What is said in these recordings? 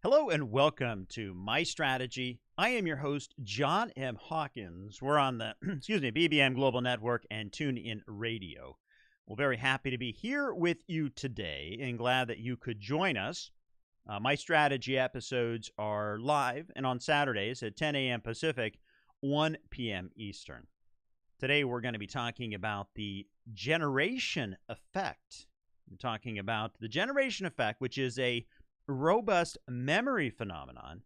Hello and welcome to My Strategy. I am your host, John M. Hawkins. We're on the BBM Global Network and TuneIn Radio. We're very happy to be here with you today and glad that you could join us. My Strategy episodes are live and on Saturdays at 10 a.m. Pacific, 1 p.m. Eastern. Today we're going to be talking about the generation effect. We're talking about the generation effect, which is a robust memory phenomenon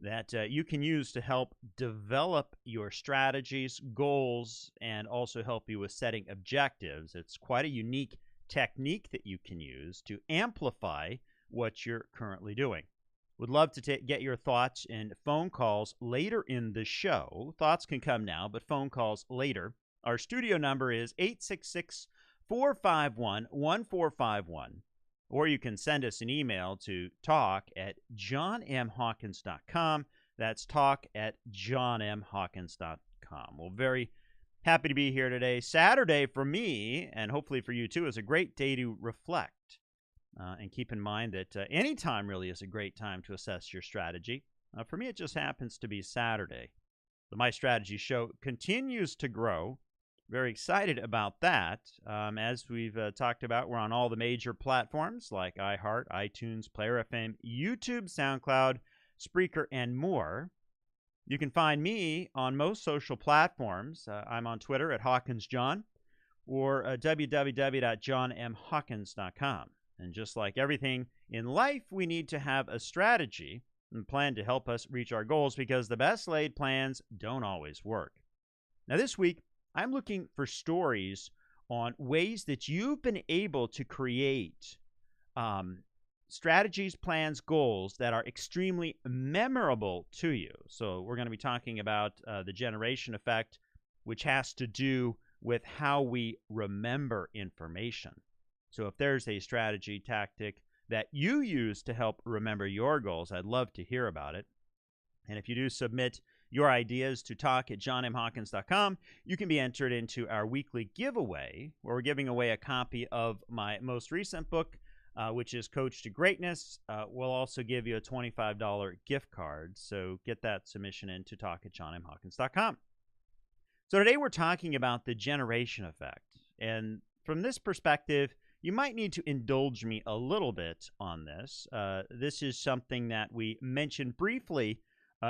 that you can use to help develop your strategies, goals, and also help you with setting objectives. It's quite a unique technique that you can use to amplify what you're currently doing. Would love to get your thoughts and phone calls later in the show. Thoughts can come now, but phone calls later. Our studio number is 866-451-1451. Or you can send us an email to talk@johnmhawkins.com. That's talk@johnmhawkins.com. We're very happy to be here today. Saturday for me, and hopefully for you too, is a great day to reflect. And keep in mind that any time really is a great time to assess your strategy. For me, it just happens to be Saturday. The My Strategy show continues to grow. Very excited about that. As we've talked about, we're on all the major platforms like iHeart, iTunes, Player FM, YouTube, SoundCloud, Spreaker, and more. You can find me on most social platforms. I'm on Twitter at HawkinsJohn or www.johnmhawkins.com. And just like everything in life, we need to have a strategy and plan to help us reach our goals because the best laid plans don't always work. Now this week, I'm looking for stories on ways that you've been able to create strategies, plans, goals that are extremely memorable to you. So we're going to be talking about the generation effect, which has to do with how we remember information. So if there's a strategy, tactic that you use to help remember your goals, I'd love to hear about it. And if you do submit your ideas to talk@johnmhawkins.com, you can be entered into our weekly giveaway, where we're giving away a copy of my most recent book, which is Coach to Greatness. We'll also give you a $25 gift card, so get that submission in to talk@johnmhawkins.com. So today we're talking about the generation effect, and from this perspective, you might need to indulge me a little bit on this. This is something that we mentioned briefly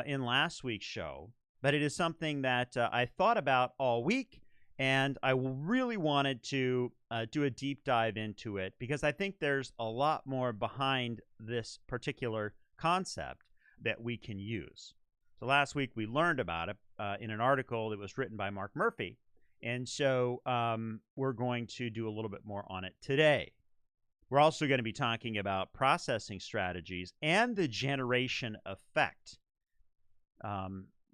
in last week's show, but it is something that I thought about all week, and I really wanted to do a deep dive into it because I think there's a lot more behind this particular concept that we can use. So last week we learned about it in an article that was written by Mark Murphy, and so we're going to do a little bit more on it today. We're also going to be talking about processing strategies and the generation effect,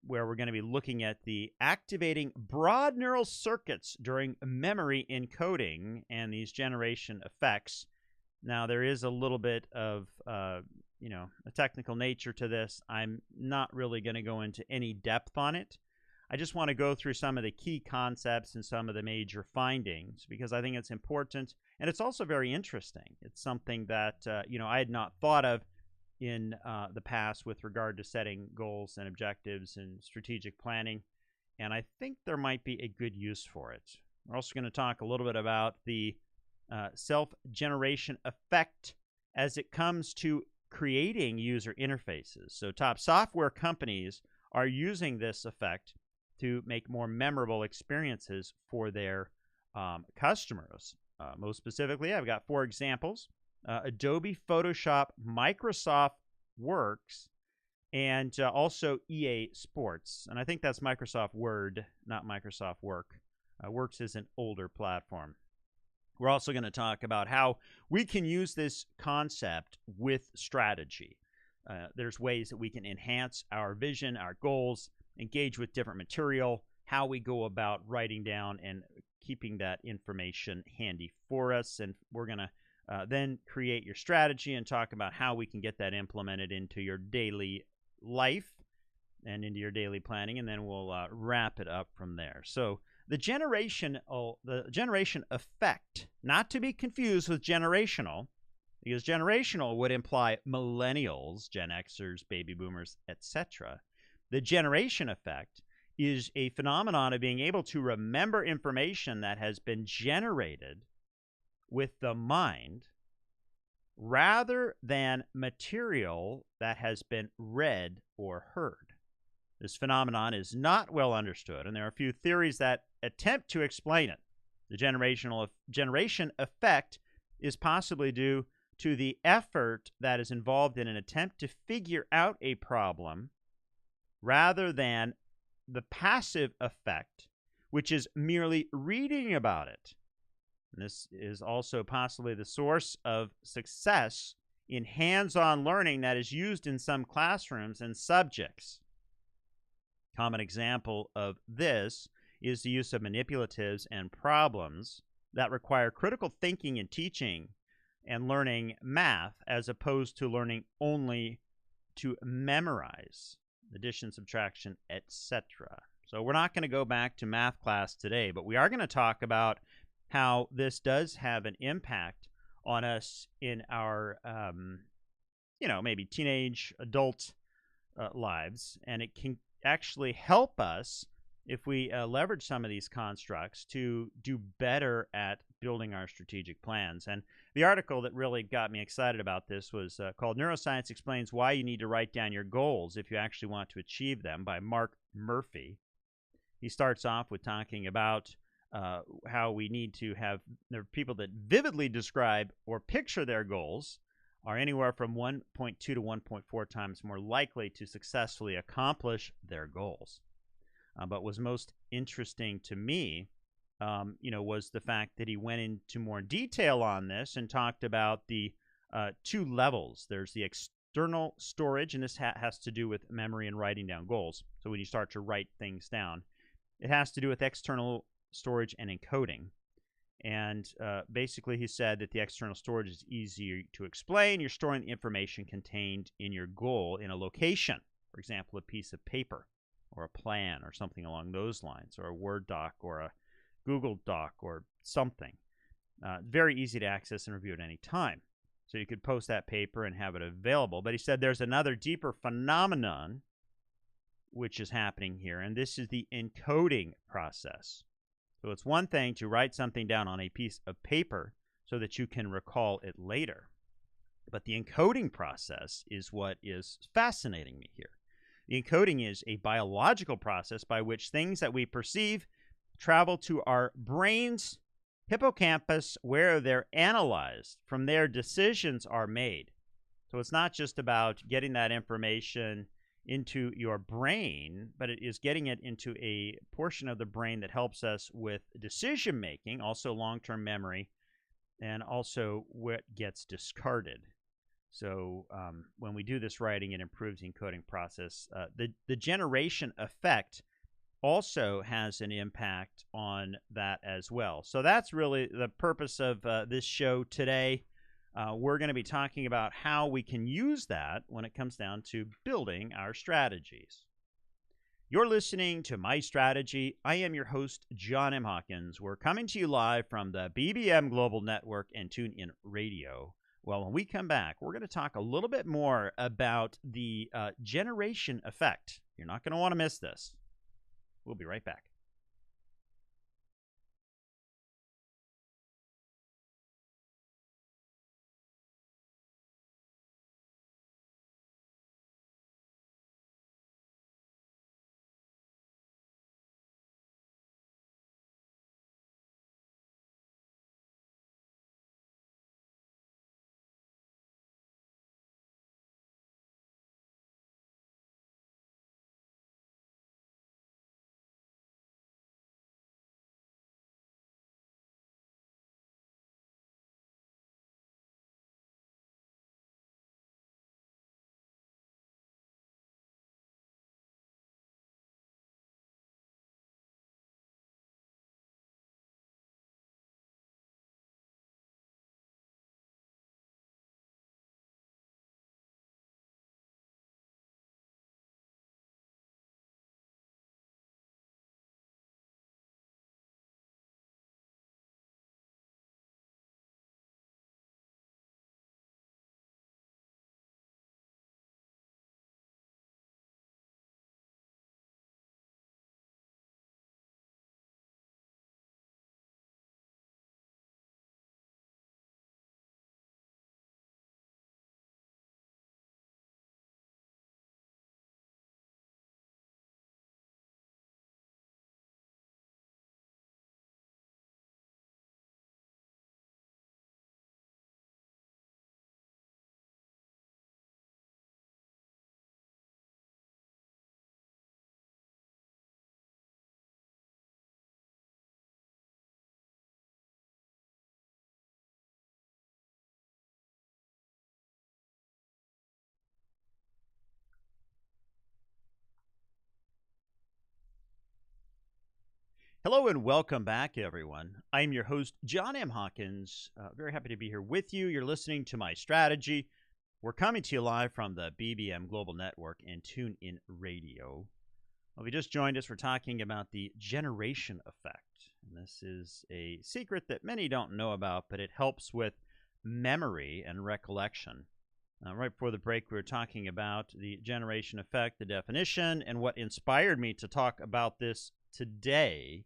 where we're going to be looking at the activating broad neural circuits during memory encoding and these generation effects. Now, there is a little bit of, a technical nature to this. I'm not really going to go into any depth on it. I just want to go through some of the key concepts and some of the major findings because I think it's important, and it's also very interesting. It's something that, I had not thought of in the past with regard to setting goals and objectives and strategic planning, and I think there might be a good use for it. We're also going to talk a little bit about the self-generation effect as it comes to creating user interfaces. So top software companies are using this effect to make more memorable experiences for their customers. Most specifically, I've got 4 examples. Adobe, Photoshop, Microsoft Works, and also EA Sports. And I think that's Microsoft Word, not Microsoft Work. Works is an older platform. We're also going to talk about how we can use this concept with strategy. There's ways that we can enhance our vision, our goals, engage with different material, how we go about writing down and keeping that information handy for us. And we're going to then create your strategy and talk about how we can get that implemented into your daily life and into your daily planning, and then we'll wrap it up from there. So the generation effect, not to be confused with generational, because generational would imply millennials, Gen Xers, baby boomers, etc. The generation effect is a phenomenon of being able to remember information that has been generated with the mind rather than material that has been read or heard. This phenomenon is not well understood, and there are a few theories that attempt to explain it. The generation effect is possibly due to the effort that is involved in an attempt to figure out a problem rather than the passive effect, which is merely reading about it. And this is also possibly the source of success in hands-on learning that is used in some classrooms and subjects. Common example of this is the use of manipulatives and problems that require critical thinking in teaching and learning math, as opposed to learning only to memorize addition, subtraction, etc. So we're not going to go back to math class today, but we are going to talk about how this does have an impact on us in our, maybe teenage, adult lives, and it can actually help us if we leverage some of these constructs to do better at building our strategic plans. And the article that really got me excited about this was called Neuroscience Explains Why You Need to Write Down Your Goals If You Actually Want to Achieve Them by Mark Murphy. He starts off with talking about how we need to have there are people that vividly describe or picture their goals are anywhere from 1.2 to 1.4 times more likely to successfully accomplish their goals. But was most interesting to me, was the fact that he went into more detail on this and talked about the two levels. There's the external storage, and this has to do with memory and writing down goals. So when you start to write things down, it has to do with external storage and encoding. And basically he said that the external storage is easier to explain. You're storing the information contained in your goal in a location, for example, a piece of paper or a plan or something along those lines, or a Word doc or a Google doc or something. Very easy to access and review at any time. So you could post that paper and have it available. But he said there's another deeper phenomenon which is happening here, and this is the encoding process. So it's one thing to write something down on a piece of paper so that you can recall it later. But the encoding process is what is fascinating me here. The encoding is a biological process by which things that we perceive travel to our brain's hippocampus, where they're analyzed. From there, decisions are made. So it's not just about getting that information into your brain, but it is getting it into a portion of the brain that helps us with decision making, also long-term memory, and also what gets discarded. So when we do this writing, it improves the encoding process. The generation effect also has an impact on that as well. So that's really the purpose of this show today. We're going to be talking about how we can use that when it comes down to building our strategies. You're listening to My Strategy. I am your host, John M. Hawkins. We're coming to you live from the BBM Global Network and TuneIn Radio. Well, when we come back, we're going to talk a little bit more about the generation effect. You're not going to want to miss this. We'll be right back. Hello and welcome back, everyone. I'm your host, John M. Hawkins. Very happy to be here with you. You're listening to My Strategy. We're coming to you live from the BBM Global Network and TuneIn Radio. Well, if you just joined us, we're talking about the generation effect. And this is a secret that many don't know about, but it helps with memory and recollection. Right before the break, we were talking about the generation effect, the definition, and what inspired me to talk about this today.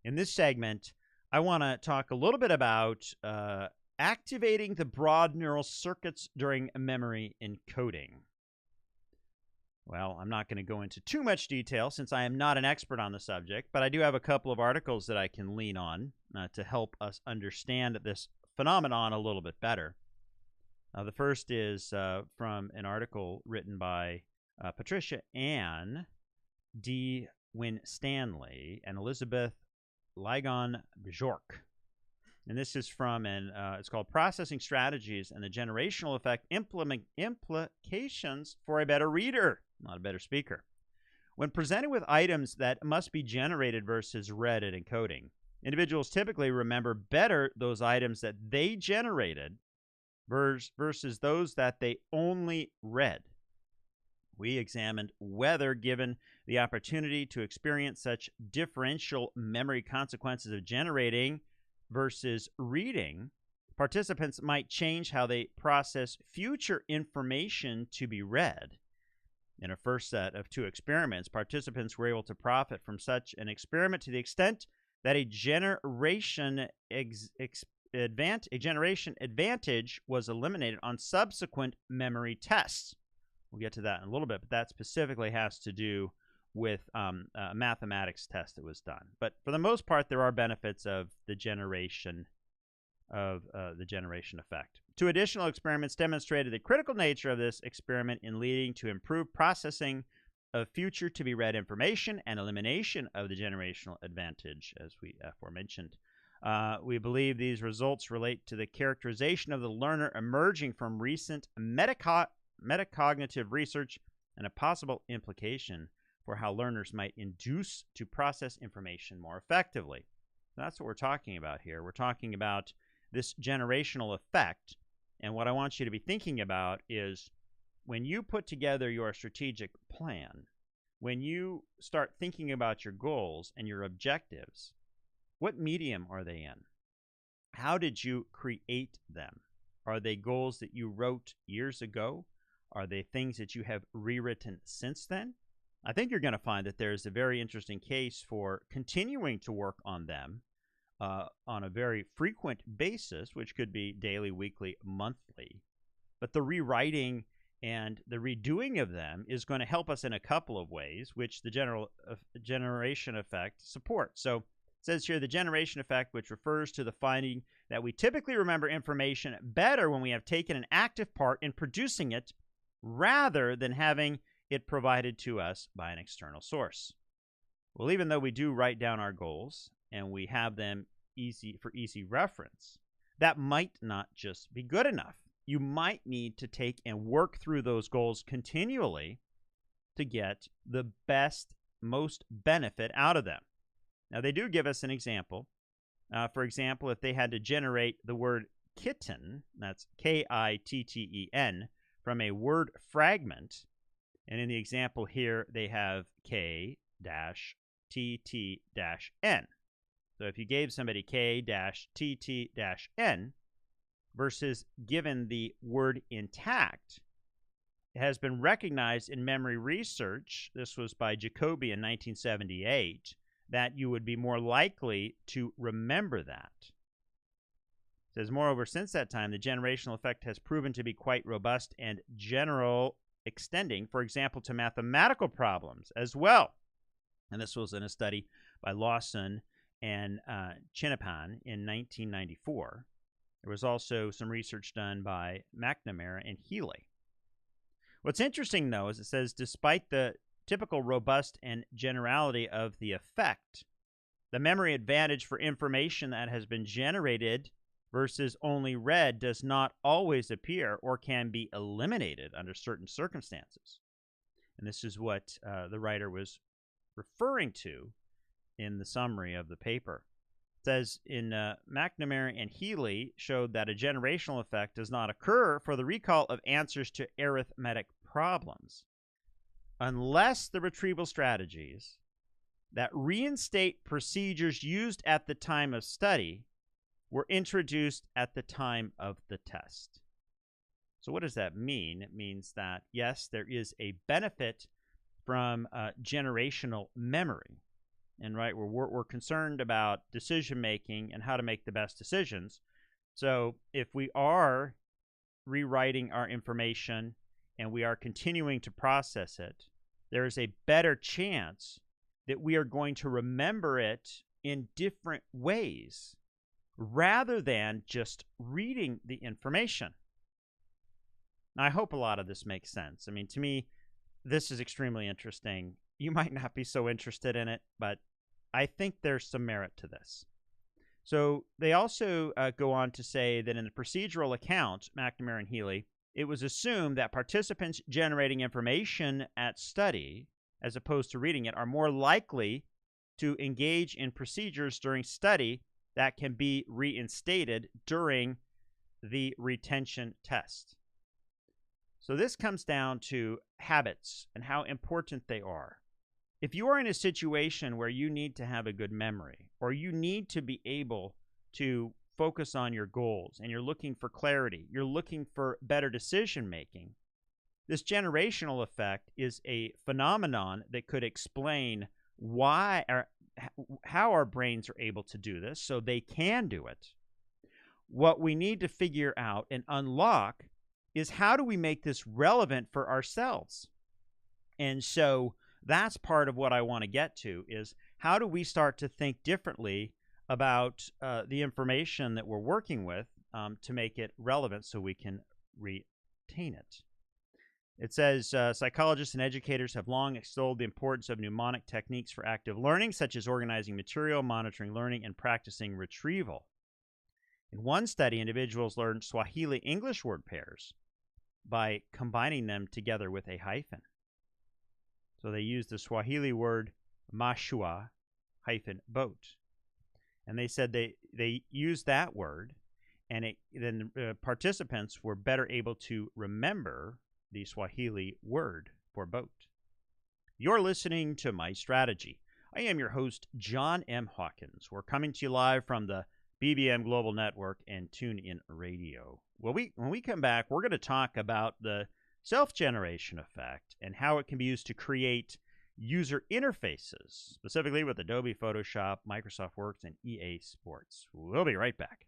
In this segment, I want to talk a little bit about activating the broad neural circuits during memory encoding. Well, I'm not going to go into too much detail since I am not an expert on the subject, but I do have a couple of articles that I can lean on to help us understand this phenomenon a little bit better. The first is from an article written by Patricia Ann D. Winstanley and Elizabeth Ligon-Bjork. And this is from it's called Processing Strategies and the Generational Effect Implications for a Better Reader, not a better speaker. When presented with items that must be generated versus read at encoding, individuals typically remember better those items that they generated versus those that they only read. We examined whether, given the opportunity to experience such differential memory consequences of generating versus reading, participants might change how they process future information to be read. In a first set of 2 experiments, participants were able to profit from such an experiment to the extent that a generation advantage was eliminated on subsequent memory tests. We'll get to that in a little bit, but that specifically has to do with a mathematics test that was done. But for the most part, there are benefits of the generation effect. 2 additional experiments demonstrated the critical nature of this experiment in leading to improved processing of future to be read information and elimination of the generational advantage, as we aforementioned. We believe these results relate to the characterization of the learner emerging from recent metacognitive research and a possible implication for how learners might induce to process information more effectively. That's what we're talking about here. We're talking about this generational effect, and what I want you to be thinking about is when you put together your strategic plan, when you start thinking about your goals and your objectives, what medium are they in? How did you create them? Are they goals that you wrote years ago? Are they things that you have rewritten since then? I think you're going to find that there's a very interesting case for continuing to work on them on a very frequent basis, which could be daily, weekly, monthly. But the rewriting and the redoing of them is going to help us in a couple of ways, which the generation effect supports. So it says here the generation effect, which refers to the finding that we typically remember information better when we have taken an active part in producing it rather than having it provided to us by an external source. Well, even though we do write down our goals and we have them for easy reference, that might not just be good enough. You might need to take and work through those goals continually to get the best, most benefit out of them. Now, they do give us an example. For example, if they had to generate the word kitten, that's K-I-T-T-E-N, from a word fragment, and in the example here, they have K-T-T-N. So if you gave somebody K-T-T-N versus given the word intact, it has been recognized in memory research, this was by Jacoby in 1978, that you would be more likely to remember that. It says, moreover, since that time, the generational effect has proven to be quite robust and general, extending, for example, to mathematical problems as well. And this was in a study by Lawson and Chinnapan in 1994. There was also some research done by McNamara and Healy. What's interesting, though, is it says, despite the typical robust and generality of the effect, the memory advantage for information that has been generated versus only read does not always appear or can be eliminated under certain circumstances. And this is what the writer was referring to in the summary of the paper. It says in McNamara and Healy showed that a generational effect does not occur for the recall of answers to arithmetic problems unless the retrieval strategies that reinstate procedures used at the time of study were introduced at the time of the test. So what does that mean? It means that, yes, there is a benefit from generational memory. And right, we're concerned about decision making and how to make the best decisions. So if we are rewriting our information and we are continuing to process it, there is a better chance that we are going to remember it in different ways rather than just reading the information. Now, I hope a lot of this makes sense. I mean, to me, this is extremely interesting. You might not be so interested in it, but I think there's some merit to this. So they also go on to say that in the procedural account, McNamara and Healy, it was assumed that participants generating information at study, as opposed to reading it, are more likely to engage in procedures during study that can be reinstated during the retention test. So this comes down to habits and how important they are. If you are in a situation where you need to have a good memory, or you need to be able to focus on your goals, and you're looking for clarity, you're looking for better decision making, this generational effect is a phenomenon that could explain why or how our brains are able to do this so they can do it. What we need to figure out and unlock is how do we make this relevant for ourselves? And so that's part of what I want to get to is how do we start to think differently about the information that we're working with to make it relevant so we can retain it. It says, psychologists and educators have long extolled the importance of mnemonic techniques for active learning, such as organizing material, monitoring learning, and practicing retrieval. In one study, individuals learned Swahili English word pairs by combining them together with a hyphen. So they used the Swahili word mashua hyphen boat. And they said they used that word, and then the participants were better able to remember the Swahili word for boat. You're listening to My Strategy. I am your host, John M. Hawkins. We're coming to you live from the BBM Global Network and TuneIn Radio. Well, when we come back, we're going to talk about the self-generation effect and how it can be used to create user interfaces, specifically with Adobe Photoshop, Microsoft Works, and EA Sports. We'll be right back.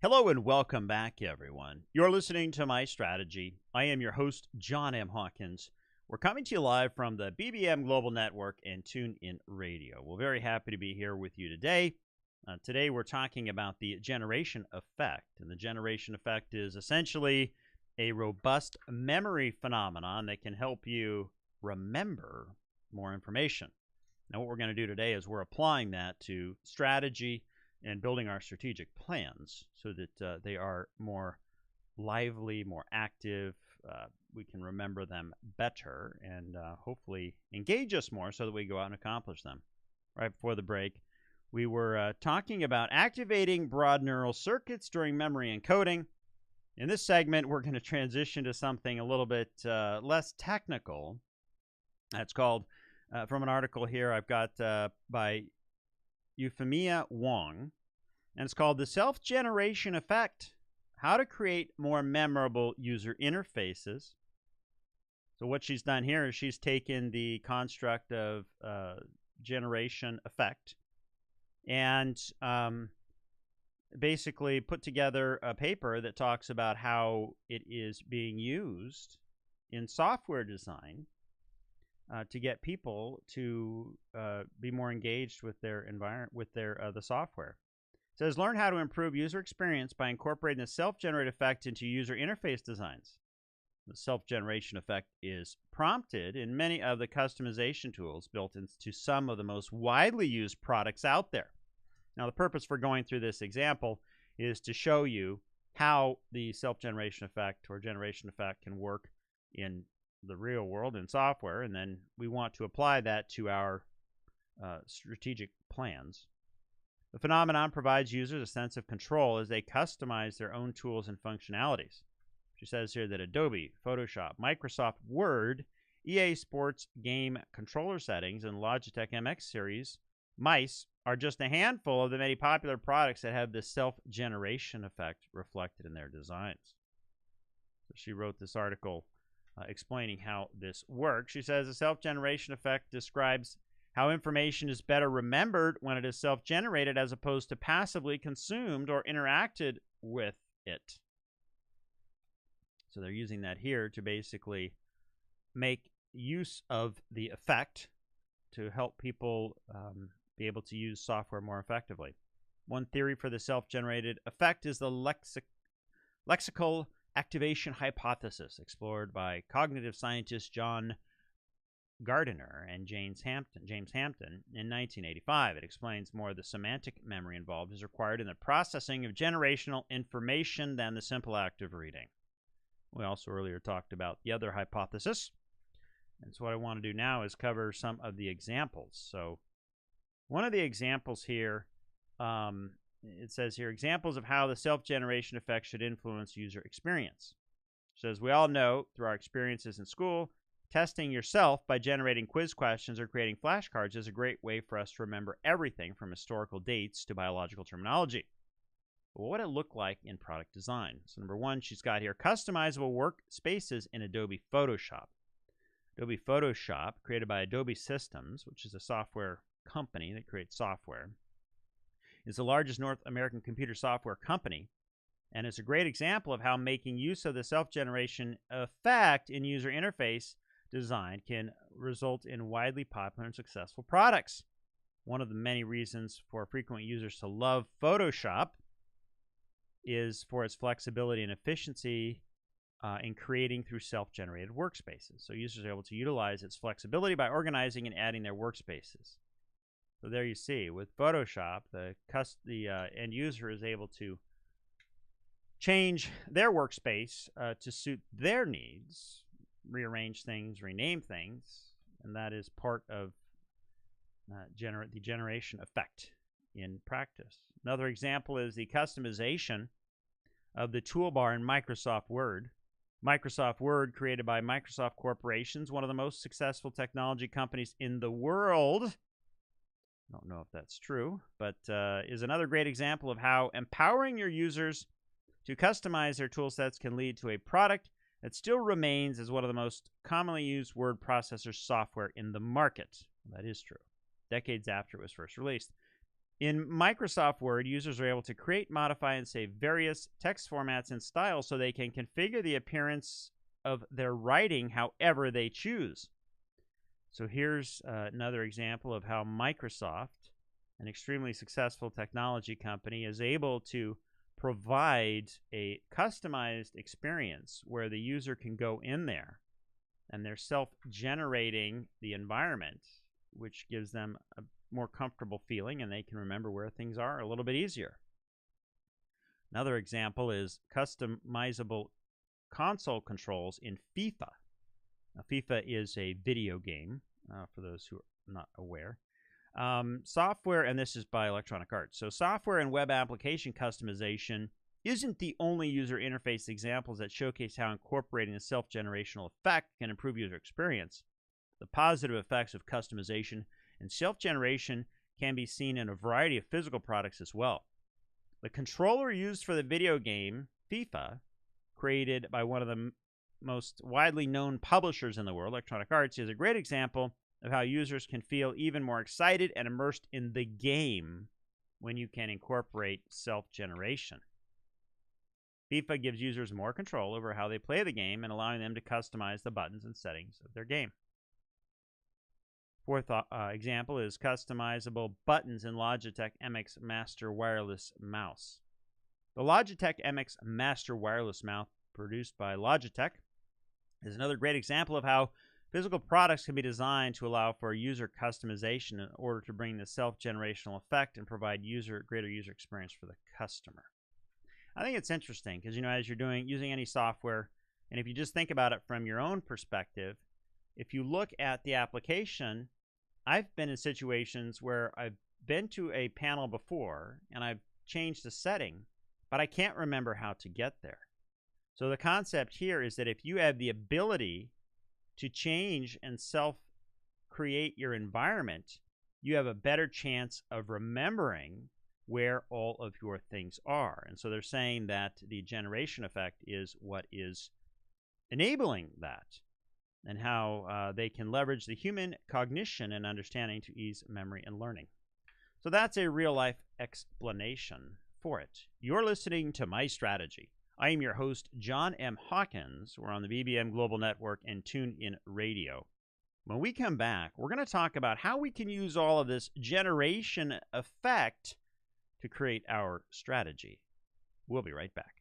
Hello and welcome back, everyone. You're listening to My Strategy. I am your host, John M. Hawkins. We're coming to you live from the BBM Global Network and TuneIn Radio. We're very happy to be here with you today. Today we're talking about the generation effect. And the generation effect is essentially a robust memory phenomenon that can help you remember more information. Now what we're going to do today is we're applying that to strategy and building our strategic plans so that they are more lively, more active. We can remember them better and hopefully engage us more so that we go out and accomplish them. Right before the break, we were talking about activating broad neural circuits during memory encoding. In this segment, we're going to transition to something a little bit less technical. That's called, from an article here I've got by Euphemia Wong, and it's called The Self-Generation Effect, How to Create More Memorable User Interfaces. So what she's done here is she's taken the construct of generation effect and basically put together a paper that talks about how it is being used in software design to get people to be more engaged with their environment, with the software. It says, learn how to improve user experience by incorporating the self-generated effect into user interface designs. The self-generation effect is prompted in many of the customization tools built into some of the most widely used products out there. Now, the purpose for going through this example is to show you how the self-generation effect or generation effect can work in the real world in software, and then we want to apply that to our strategic plans. The phenomenon provides users a sense of control as they customize their own tools and functionalities. She says here that Adobe, Photoshop, Microsoft Word, EA Sports game controller settings, and Logitech MX series mice are just a handful of the many popular products that have this self-generation effect reflected in their designs. So she wrote this article explaining how this works. She says the self-generation effect describes how information is better remembered when it is self-generated as opposed to passively consumed or interacted with it. So they're using that here to basically make use of the effect to help people be able to use software more effectively. One theory for the self-generated effect is the lexical activation hypothesis, explored by cognitive scientist John Gardiner and James Hampton in 1985. It explains more of the semantic memory involved is required in the processing of generational information than the simple act of reading. We also earlier talked about the other hypothesis. And so what I want to do now is cover some of the examples. So one of the examples here, it says here, examples of how the self-generation effect should influence user experience. It says, we all know through our experiences in school, testing yourself by generating quiz questions or creating flashcards is a great way for us to remember everything from historical dates to biological terminology. But what would it look like in product design? So number one, she's got here customizable workspaces in Adobe Photoshop. Adobe Photoshop, created by Adobe Systems, which is a software company that creates software, is the largest North American computer software company, and it's a great example of how making use of the self-generation effect in user interface design can result in widely popular and successful products. One of the many reasons for frequent users to love Photoshop is for its flexibility and efficiency in creating through self-generated workspaces. So users are able to utilize its flexibility by organizing and adding their workspaces. So there you see, with Photoshop, the end user is able to change their workspace to suit their needs, rearrange things, rename things, and that is part of the generation effect in practice. Another example is the customization of the toolbar in Microsoft Word. Microsoft Word, created by Microsoft Corporation, one of the most successful technology companies in the world. I don't know if that's true, but is another great example of how empowering your users to customize their tool sets can lead to a product that still remains as one of the most commonly used word processor software in the market. That is true, decades after it was first released. In Microsoft Word, users are able to create, modify, and save various text formats and styles so they can configure the appearance of their writing however they choose. So here's another example of how Microsoft, an extremely successful technology company, is able to provide a customized experience where the user can go in there and they're self-generating the environment, which gives them a more comfortable feeling and they can remember where things are a little bit easier. Another example is customizable console controls in FIFA. Now, FIFA is a video game, for those who are not aware. Software, and this is by Electronic Arts. So software and web application customization isn't the only user interface examples that showcase how incorporating a self-generational effect can improve user experience. The positive effects of customization and self-generation can be seen in a variety of physical products as well. The controller used for the video game FIFA, created by one of the most widely known publishers in the world, Electronic Arts, is a great example of how users can feel even more excited and immersed in the game when you can incorporate self-generation. FIFA gives users more control over how they play the game and allowing them to customize the buttons and settings of their game. Fourth example is customizable buttons in Logitech MX Master Wireless Mouse. The Logitech MX Master Wireless Mouse, produced by Logitech, is another great example of how physical products can be designed to allow for user customization in order to bring the self-generational effect and provide greater user experience for the customer. I think it's interesting because, as you're using any software, and if you just think about it from your own perspective, if you look at the application, I've been in situations where I've been to a panel before and I've changed a setting, but I can't remember how to get there. So the concept here is that if you have the ability to change and self-create your environment, you have a better chance of remembering where all of your things are. And so they're saying that the generation effect is what is enabling that, and how they can leverage the human cognition and understanding to ease memory and learning. So that's a real-life explanation for it. You're listening to My Strategy. I am your host, John M. Hawkins. We're on the BBM Global Network and TuneIn Radio. When we come back, we're going to talk about how we can use all of this generation effect to create our strategy. We'll be right back.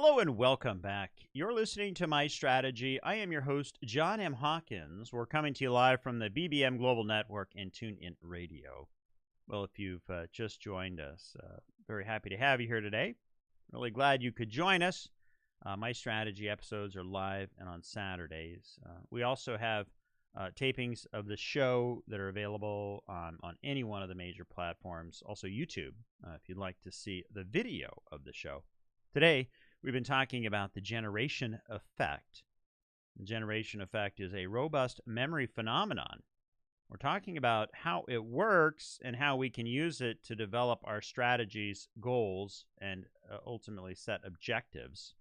Hello and welcome back. You're listening to My Strategy. I am your host, John M. Hawkins. We're coming to you live from the BBM Global Network and TuneIn Radio. Well, if you've just joined us, very happy to have you here today. Really glad you could join us. My Strategy episodes are live and on Saturdays. We also have tapings of the show that are available on any one of the major platforms, also YouTube, if you'd like to see the video of the show. Today, we've been talking about the generation effect. The generation effect is a robust memory phenomenon. We're talking about how it works and how we can use it to develop our strategies, goals, and ultimately set objectives.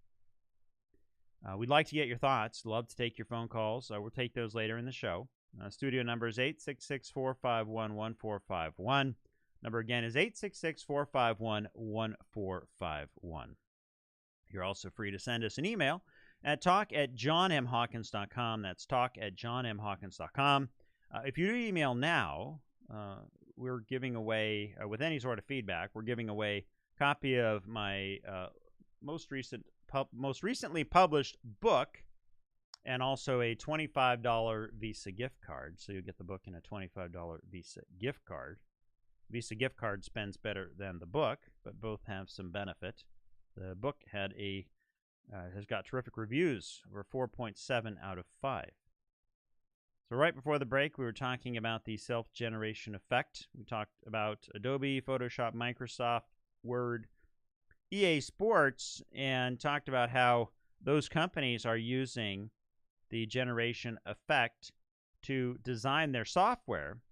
We'd like to get your thoughts. Love to take your phone calls. We'll take those later in the show. Studio number is 866-451-1451. Number again is 866-451-1451. You're also free to send us an email at talk@johnmhawkins.com. That's talk@johnmhawkins.com. If you do email now, we're giving away, with any sort of feedback, we're giving away a copy of my most recently published book, and also a $25 Visa gift card. So you'll get the book and a $25 Visa gift card. Visa gift card spends better than the book, but both have some benefit. The book has got terrific reviews, over 4.7 out of 5. So right before the break, we were talking about the self-generation effect. We talked about Adobe, Photoshop, Microsoft, Word, EA Sports, and talked about how those companies are using the generation effect to design their software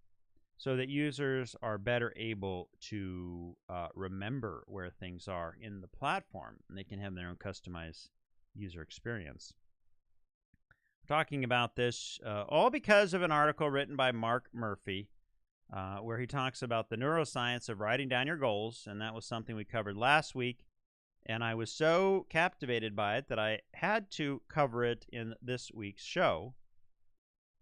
so that users are better able to remember where things are in the platform, and they can have their own customized user experience. We're talking about this all because of an article written by Mark Murphy, where he talks about the neuroscience of writing down your goals, and that was something we covered last week, and I was so captivated by it that I had to cover it in this week's show.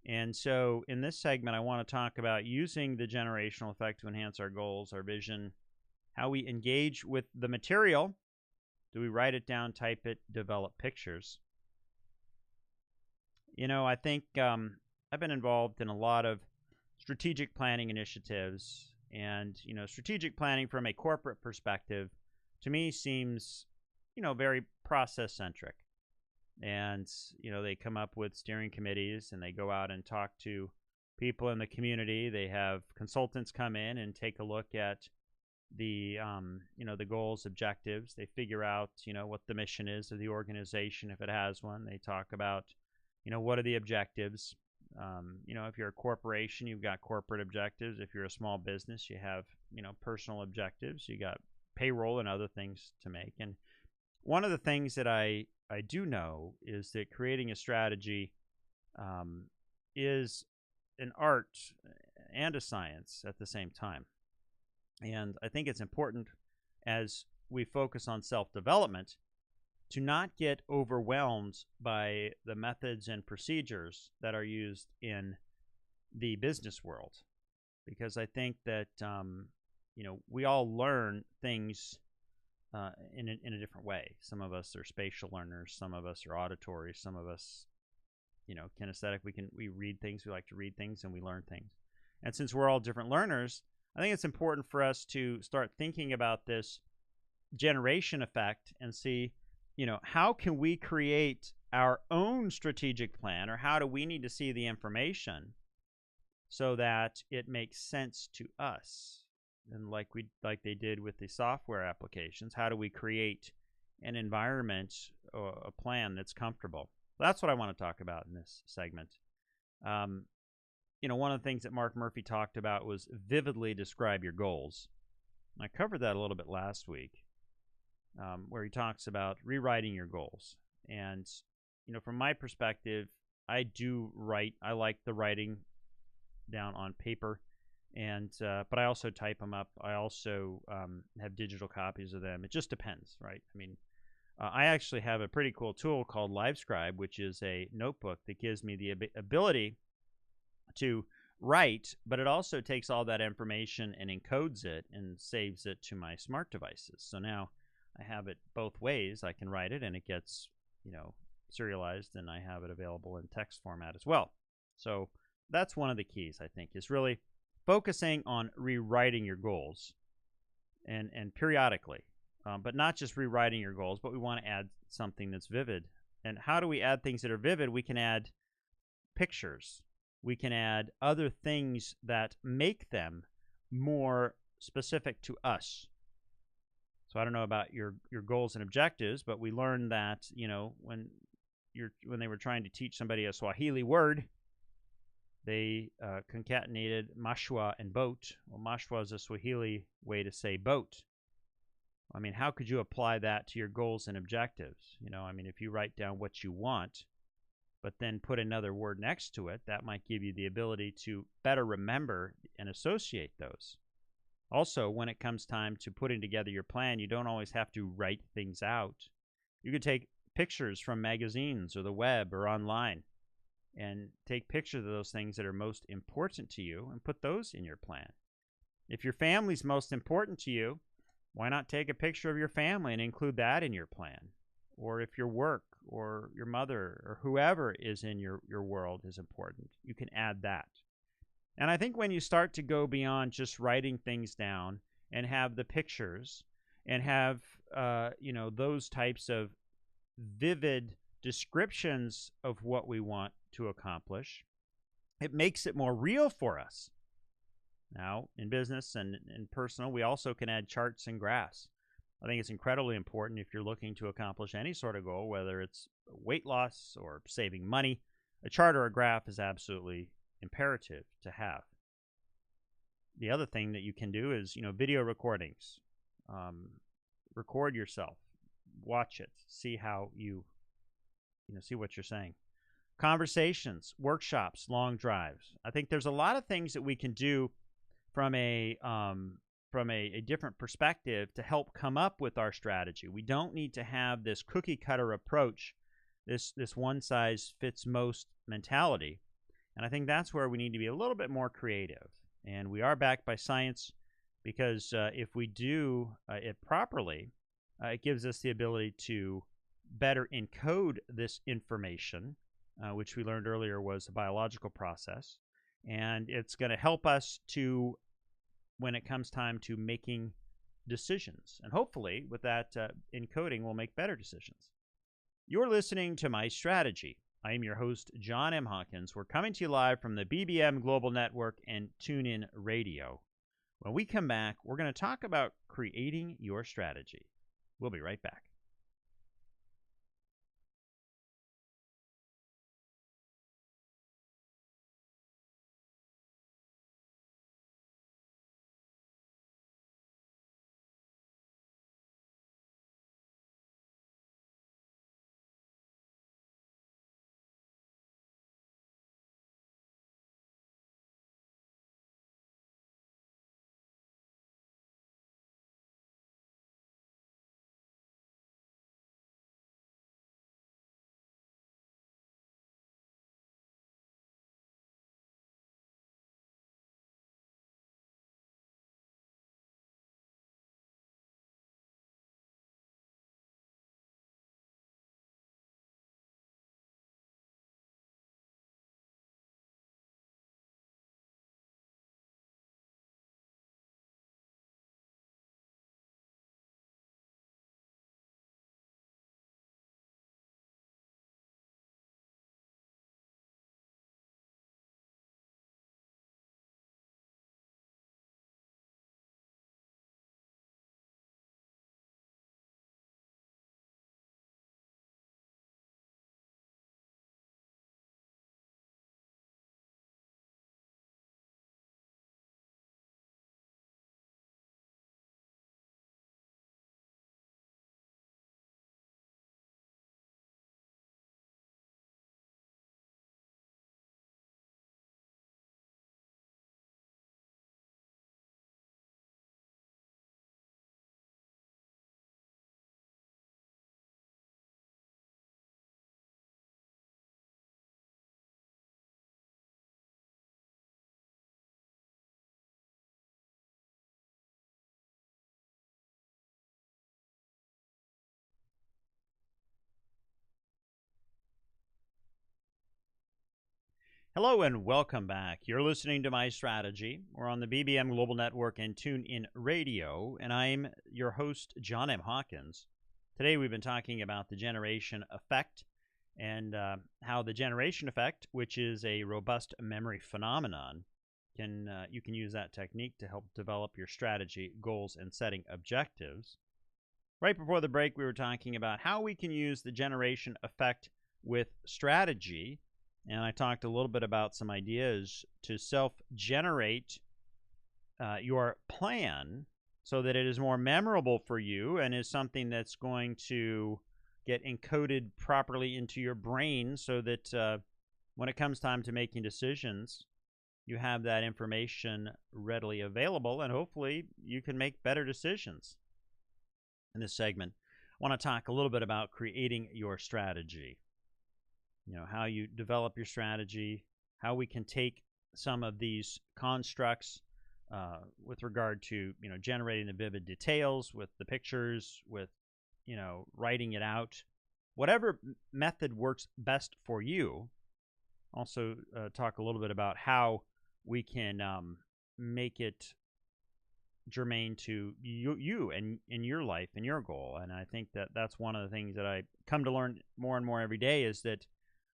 And so in this segment, I want to talk about using the generational effect to enhance our goals, our vision, how we engage with the material. Do we write it down, type it, develop pictures? You know, I think I've been involved in a lot of strategic planning initiatives, and, you know, strategic planning from a corporate perspective to me seems, you know, very process-centric. And, you know, they come up with steering committees and they go out and talk to people in the community. They have consultants come in and take a look at the, you know, the goals, objectives. They figure out, you know, what the mission is of the organization, if it has one. They talk about, you know, what are the objectives. You know, if you're a corporation, you've got corporate objectives. If you're a small business, you have, you know, personal objectives. You got payroll and other things to make. And one of the things that I do know is that creating a strategy is an art and a science at the same time. And I think it's important, as we focus on self-development, to not get overwhelmed by the methods and procedures that are used in the business world. Because I think that, you know, we all learn things in a different way. Some of us are spatial learners. Some of us are auditory. Some of us, you know, kinesthetic. We read things. We like to read things, and we learn things. And since we're all different learners, I think it's important for us to start thinking about this generation effect and see, you know, how can we create our own strategic plan, or how do we need to see the information so that it makes sense to us? And like they did with the software applications, how do we create an environment or a plan that's comfortable? That's what I want to talk about in this segment. You know, one of the things that Mark Murphy talked about was vividly describe your goals. I covered that a little bit last week, where he talks about rewriting your goals. And, you know, from my perspective, I do write. I like the writing down on paper. And but I also type them up. I also have digital copies of them. It just depends, right? I mean, I actually have a pretty cool tool called LiveScribe, which is a notebook that gives me the ability to write, but it also takes all that information and encodes it and saves it to my smart devices. So now I have it both ways. I can write it and it gets, you know, serialized, and I have it available in text format as well. So that's one of the keys, I think, is really focusing on rewriting your goals and periodically, but not just rewriting your goals, but we want to add something that's vivid. And how do we add things that are vivid? We can add pictures. We can add other things that make them more specific to us. So I don't know about your goals and objectives, but we learned that, you know, when they were trying to teach somebody a Swahili word, they concatenated mashua and boat. Well, mashua is a Swahili way to say boat. I mean, how could you apply that to your goals and objectives? You know, I mean, if you write down what you want, but then put another word next to it, that might give you the ability to better remember and associate those. Also, when it comes time to putting together your plan, you don't always have to write things out. You could take pictures from magazines or the web or online and take pictures of those things that are most important to you and put those in your plan. If your family's most important to you, why not take a picture of your family and include that in your plan? Or if your work or your mother or whoever is in your world is important, you can add that. And I think when you start to go beyond just writing things down and have the pictures and have, you know, those types of vivid descriptions of what we want to accomplish, it makes it more real for us. Now, in business and in personal, we also can add charts and graphs. I think it's incredibly important if you're looking to accomplish any sort of goal, whether it's weight loss or saving money. A chart or a graph is absolutely imperative to have. The other thing that you can do is, you know, video recordings. Record yourself, watch it, see how see what you're saying. Conversations, workshops, long drives. I think there's a lot of things that we can do from a different perspective to help come up with our strategy. We don't need to have this cookie cutter approach, this one size fits most mentality. And I think that's where we need to be a little bit more creative. And we are backed by science because if we do it properly, it gives us the ability to better encode this information, which we learned earlier was a biological process. And it's going to help us to, when it comes time to making decisions. And hopefully, with that encoding, we'll make better decisions. You're listening to My Strategy. I am your host, John M. Hawkins. We're coming to you live from the BBM Global Network and TuneIn Radio. When we come back, we're going to talk about creating your strategy. We'll be right back. Hello and welcome back. You're listening to My Strategy. We're on the BBM Global Network and TuneIn Radio, and I'm your host, John M. Hawkins. Today we've been talking about the generation effect and how the generation effect, which is a robust memory phenomenon, you can use that technique to help develop your strategy, goals, and setting objectives. Right before the break, we were talking about how we can use the generation effect with strategy. And I talked a little bit about some ideas to self-generate your plan so that it is more memorable for you and is something that's going to get encoded properly into your brain so that when it comes time to making decisions, you have that information readily available and hopefully you can make better decisions. In this segment, I want to talk a little bit about creating your strategy. How you develop your strategy, how we can take some of these constructs with regard to, generating the vivid details with the pictures, with, writing it out, whatever method works best for you. Also talk a little bit about how we can make it germane to you and in your life and your goal. And I think that that's one of the things that I come to learn more and more every day is that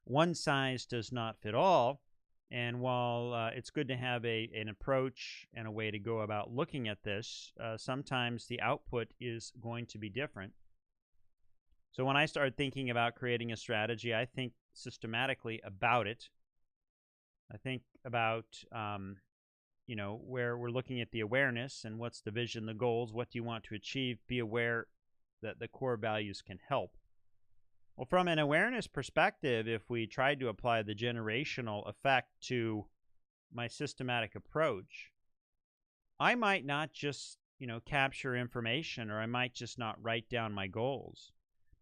one size does not fit all, and while it's good to have an approach and a way to go about looking at this, sometimes the output is going to be different. So when I start thinking about creating a strategy, I think systematically about it. I think about, where we're looking at the awareness and what's the vision, the goals, what do you want to achieve, be aware that the core values can help. Well, from an awareness perspective, if we tried to apply the generational effect to my systematic approach, I might not just, capture information, or I might just not write down my goals.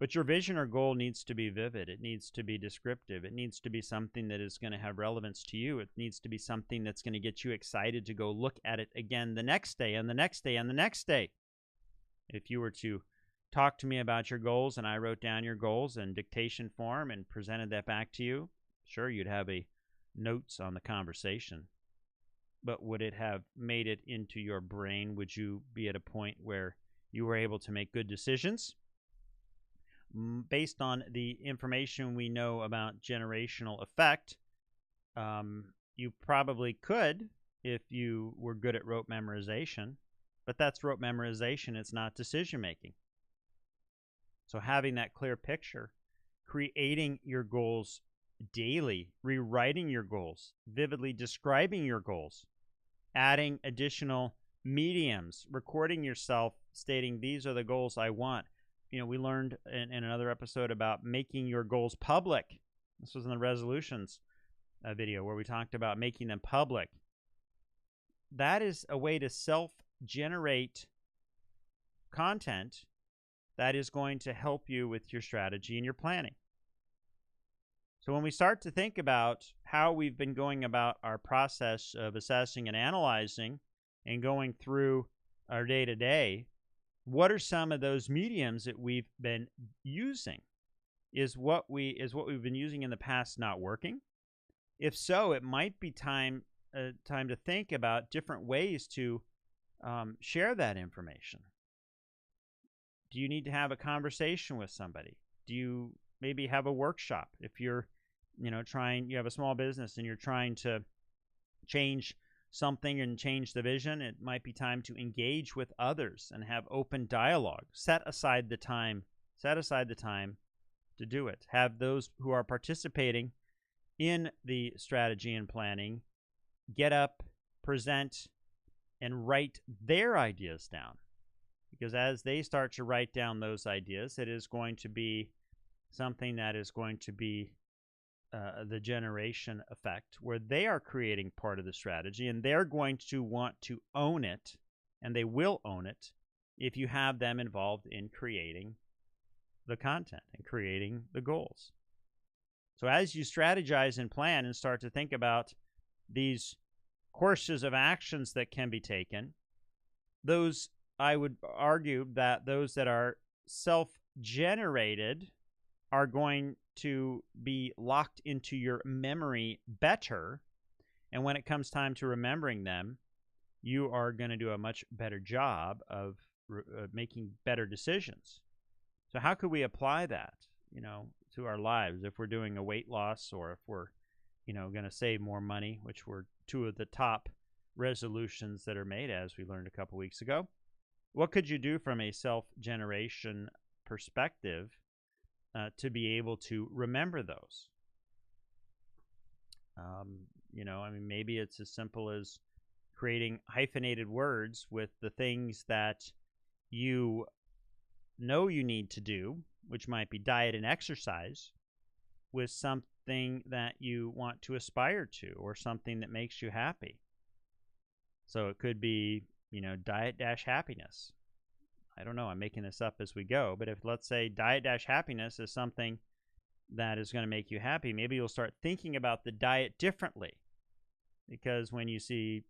But your vision or goal needs to be vivid. It needs to be descriptive. It needs to be something that is going to have relevance to you. It needs to be something that's going to get you excited to go look at it again the next day and the next day and the next day. If you were to talk to me about your goals and I wrote down your goals in dictation form and presented that back to you, sure, you'd have notes on the conversation. But would it have made it into your brain? Would you be at a point where you were able to make good decisions? Based on the information we know about generational effect, you probably could if you were good at rote memorization, but that's rote memorization. It's not decision making. So having that clear picture, creating your goals daily, rewriting your goals, vividly describing your goals, adding additional mediums, recording yourself stating these are the goals I want. We learned in another episode about making your goals public. This was in the resolutions video where we talked about making them public. That is a way to self-generate content that is going to help you with your strategy and your planning. So when we start to think about how we've been going about our process of assessing and analyzing and going through our day-to-day, what are some of those mediums that we've been using? Is what we've been using in the past not working? If so, it might be time to think about different ways to share that information. Do you need to have a conversation with somebody? Do you maybe have a workshop? If you're, you have a small business and you're trying to change something and change the vision, it might be time to engage with others and have open dialogue. Set aside the time to do it. Have those who are participating in the strategy and planning get up, present, and write their ideas down. Because as they start to write down those ideas, it is going to be something that is going to be the generation effect, where they are creating part of the strategy and they're going to want to own it, and they will own it if you have them involved in creating the content and creating the goals. So as you strategize and plan and start to think about these courses of actions that can be taken, those, I would argue that those that are self-generated are going to be locked into your memory better. And when it comes time to remembering them, you are going to do a much better job of making better decisions. So how could we apply that, to our lives if we're doing a weight loss, or if we're, going to save more money, which were two of the top resolutions that are made, as we learned a couple weeks ago? What could you do from a self-generation perspective to be able to remember those? Maybe it's as simple as creating hyphenated words with the things that you know you need to do, which might be diet and exercise, with something that you want to aspire to, or something that makes you happy. So it could be, diet-happiness. I don't know, I'm making this up as we go, but if, let's say, diet-happiness is something that is going to make you happy, maybe you'll start thinking about the diet differently. Because when you see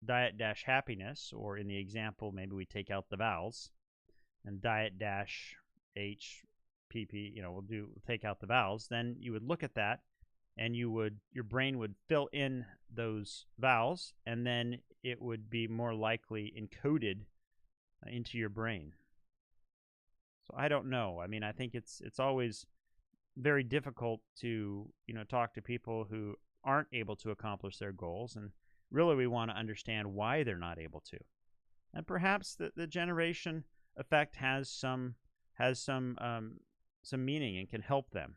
diet-happiness, or in the example, maybe we take out the vowels, and diet-HPP, we'll take out the vowels, then you would look at that, and your brain would fill in those vowels, and then it would be more likely encoded into your brain. So I don't know. I think it's always very difficult to talk to people who aren't able to accomplish their goals, and really we want to understand why they're not able to. And perhaps the generation effect has some meaning and can help them.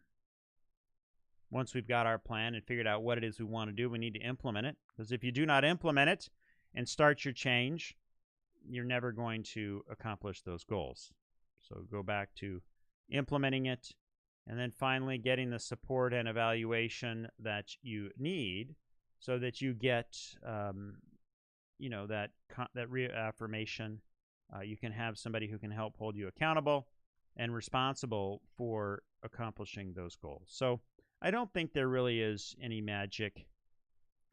Once we've got our plan and figured out what it is we want to do, we need to implement it. Because if you do not implement it and start your change, you're never going to accomplish those goals. So go back to implementing it, and then finally getting the support and evaluation that you need, so that you get that reaffirmation. You can have somebody who can help hold you accountable and responsible for accomplishing those goals. So I don't think there really is any magic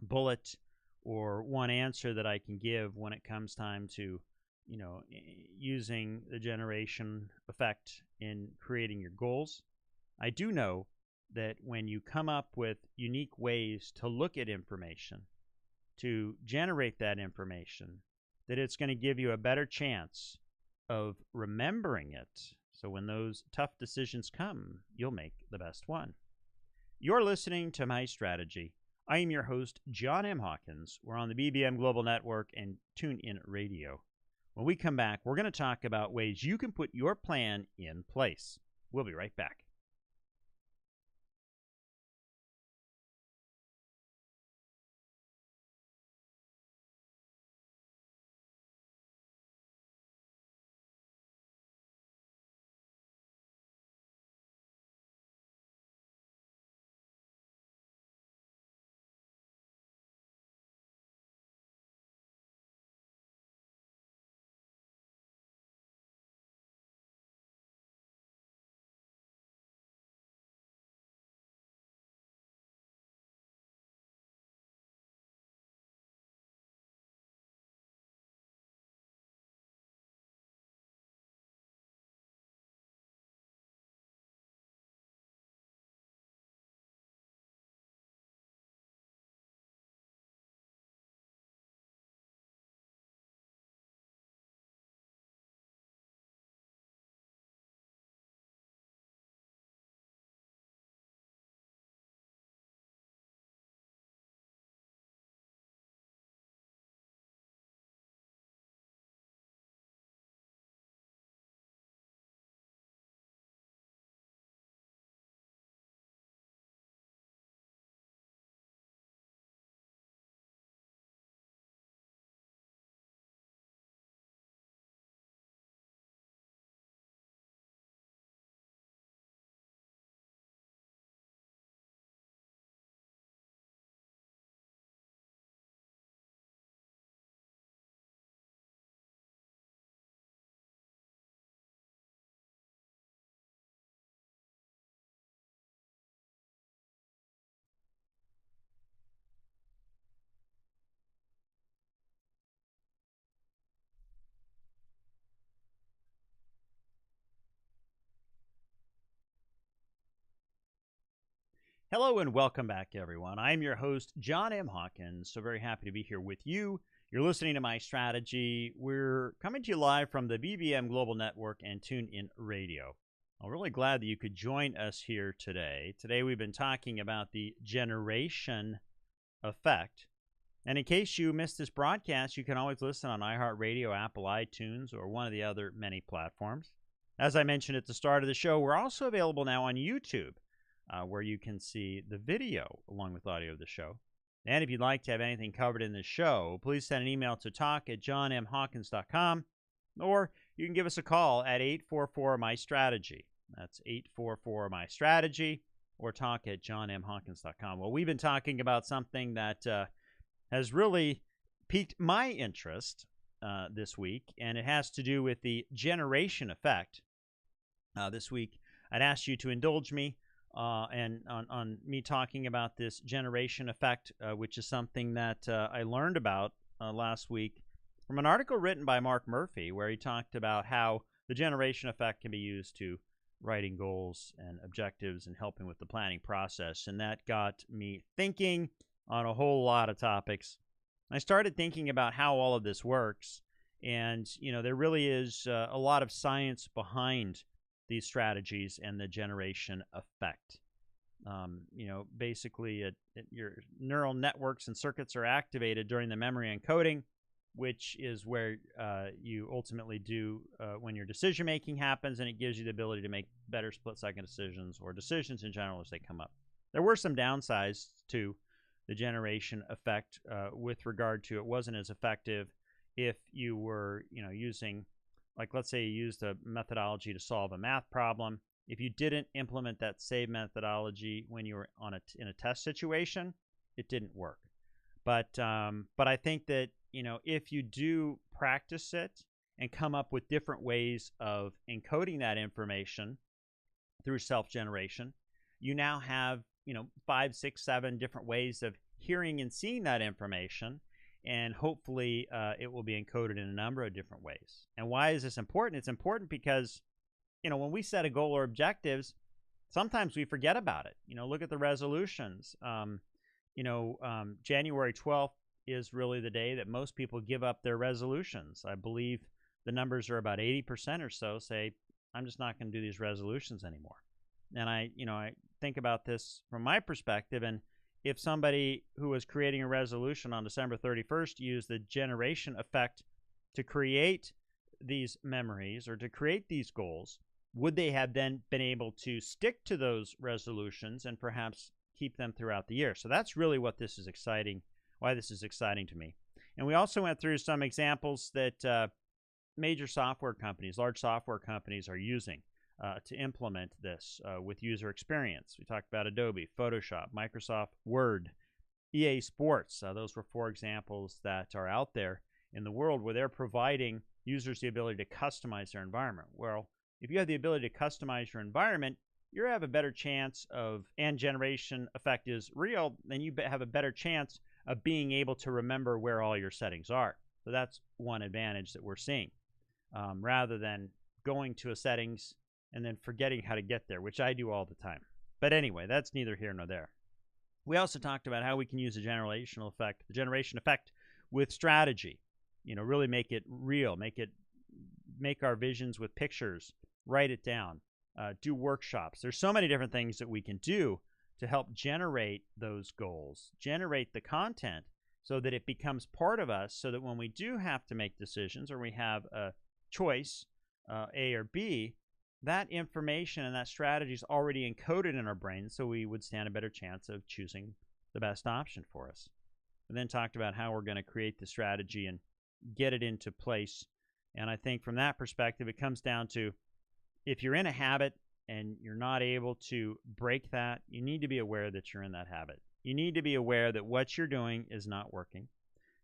bullet or one answer that I can give when it comes time to using the generation effect in creating your goals. I do know that when you come up with unique ways to look at information, to generate that information, that it's going to give you a better chance of remembering it. So when those tough decisions come, you'll make the best one. You're listening to My Strategy. I am your host, John M. Hawkins. We're on the BBM Global Network and TuneIn Radio. When we come back, we're going to talk about ways you can put your plan in place. We'll be right back. Hello and welcome back, everyone. I'm your host, John M. Hawkins. So very happy to be here with you. You're listening to My Strategy. We're coming to you live from the BBM Global Network and TuneIn Radio. I'm really glad that you could join us here today. Today we've been talking about the generation effect. And in case you missed this broadcast, you can always listen on iHeartRadio, Apple, iTunes, or one of the other many platforms. As I mentioned at the start of the show, we're also available now on YouTube, where you can see the video along with audio of the show. And if you'd like to have anything covered in this show, please send an email to talk@johnmhawkins.com, or you can give us a call at 844-MY-STRATEGY. That's 844-MY-STRATEGY, or talk@johnmhawkins.com. Well, we've been talking about something that has really piqued my interest this week, and it has to do with the generation effect. This week, I'd ask you to indulge me and on me talking about this generation effect, which is something that I learned about last week from an article written by Mark Murphy, where he talked about how the generation effect can be used to writing goals and objectives and helping with the planning process. And that got me thinking on a whole lot of topics. I started thinking about how all of this works. And, there really is a lot of science behind these strategies and the generation effect. Basically, your neural networks and circuits are activated during the memory encoding, which is where you ultimately do when your decision making happens, and it gives you the ability to make better split-second decisions or decisions in general as they come up. There were some downsides to the generation effect with regard to it wasn't as effective if you were using, like, let's say you used a methodology to solve a math problem. If you didn't implement that same methodology when you were in a test situation, it didn't work. But I think that if you do practice it and come up with different ways of encoding that information through self-generation, you now have 5, 6, 7 different ways of hearing and seeing that information, and hopefully it will be encoded in a number of different ways. And why is this important? It's important because when we set a goal or objectives, sometimes we forget about it. Look at the resolutions. January 12th is really the day that most people give up their resolutions. I believe the numbers are about 80% or so say, I'm just not going to do these resolutions anymore. And I think about this from my perspective, and if somebody who was creating a resolution on December 31st used the generation effect to create these memories or to create these goals, would they have then been able to stick to those resolutions and perhaps keep them throughout the year? So that's really what this is exciting, why this is exciting to me. And we also went through some examples that major software companies, large software companies are using to implement this with user experience. We talked about Adobe, Photoshop, Microsoft Word, EA Sports. Those were 4 examples that are out there in the world where they're providing users the ability to customize their environment. Well, if you have the ability to customize your environment, you have a better chance of, and generation effect is real, then you have a better chance of being able to remember where all your settings are. So that's one advantage that we're seeing, rather than going to a settings and then forgetting how to get there, which I do all the time. But anyway, that's neither here nor there. We also talked about how we can use the generation effect with strategy. Really make it real, make our visions with pictures, write it down, do workshops. There's so many different things that we can do to help generate those goals, generate the content so that it becomes part of us, so that when we do have to make decisions or we have a choice, A or B, that information and that strategy is already encoded in our brains, so we would stand a better chance of choosing the best option for us. And then talked about how we're going to create the strategy and get it into place. And I think from that perspective, it comes down to, if you're in a habit and you're not able to break that, you need to be aware that you're in that habit. You need to be aware that what you're doing is not working.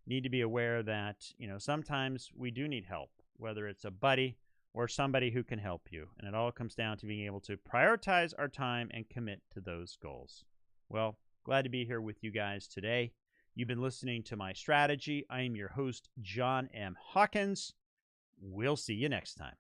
You need to be aware that, sometimes we do need help, whether it's a buddy or somebody who can help you. And it all comes down to being able to prioritize our time and commit to those goals. Well, glad to be here with you guys today. You've been listening to My Strategy. I am your host, John M. Hawkins. We'll see you next time.